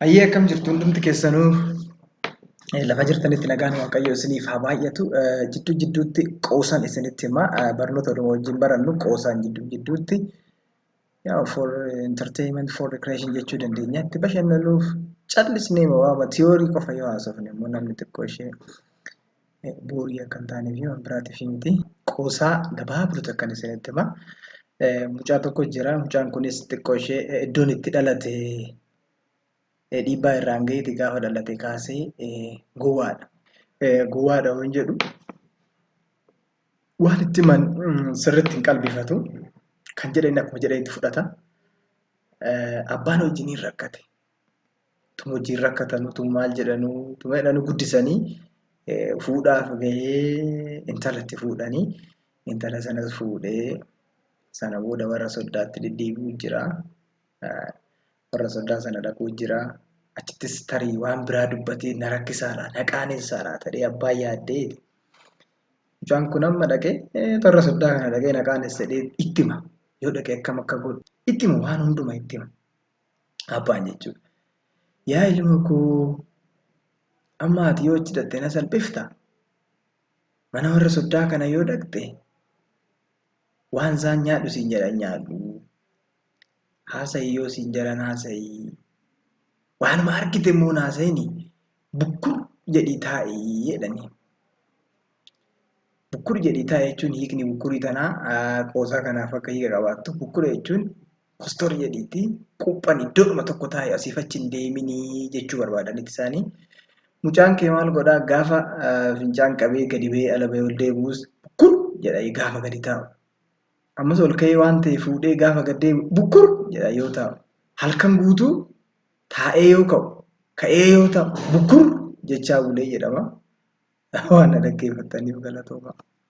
Ayyee akkam jirtu hundumti keessanuu lafa jirtanitti nagaan waaqayyo isiniif haa baay'atu. Jidduu jidduutti qoosaan isinitti hima. Barnoota Oromoo wajjin barannu qoosaan jidduu jidduutti for entertainment for recreation jechuu dandeenya. Itti bashannanuuf callisnee waama tiyoorii qofa yoo haasofne immoo namni xiqqoo ishee boorii akka hin taaneef yoo biraatiif miti. Qoosaa gabaabduu akkan isinitti hima. Mucaa tokko jira. Mucaan kunis xiqqoo ishee iddoon itti dhalate dhiibbaa irraan gaheeti gaafa dhalate kaasee gowwaadha. Gowwaadha waan jedhu waan itti himan sirriitti hin qalbifatu. Kan jedhan akkuma jedhee itti fudhata. Abbaan wajjiniin rakkate. Tuma wajjin rakkatan utuu maal jedhanuu tuma jedhanuu guddisanii fuudhaaf gahee intalatti fuudhanii intala sanas fuudhee sana booda warra soddaatti deddeebi'uu jira. Warra soddaa sana dhaquu jira. Achittis tarii waan biraa dubbatee na rakkisaadha, na qaanessuudhaadha ta'ee abbaan yaaddee mucaan kun amma dhaqee warra soddaa kana dhaqee na qaanessadhee itti hima. Yoo dhaqee akkam akka godhu itti hima, waan hundumaa itti hima. Abbaan jechuudha. Yaa ilma koo amma ati yoo achi dhaqxee na salphiftaa? Mana warra soddaa kana yoo dhaqxe waan isaan nyaadhu siin jedhan nyaadhu. Haasa'ii yoo siin jedhan haasa'ii. Waanuma argite immoo haasa'ini. Bukkur jedhii taa'ii jedhanii. Bukkur jedhii taa'ee jechuun hiikni bukkurii tanaa qoosaa kanaaf akka hiika qabaattu. Bukkur jechuun kostor jedhiitti quphan iddoodhuma tokko taa'ee asiif achi hin deeminii jechuu barbaadanitti isaanii. Mucaan kee maal godhaa gaafa fincaan qabee gadi ba'ee ala ba'ee ol deebi'us bukkur jedhee gaafa gadi taa'u. Ammas ol ka'ee waan ta'e fuudhee gaafa gad deebi'u bukkur jedha yoo taa'u. Halkan guutuu taa'ee yoo ka'u ka'ee yoo taa'u bukkur jechaa bulee jedhama. Waan dhaggeeffattaniif galatooma.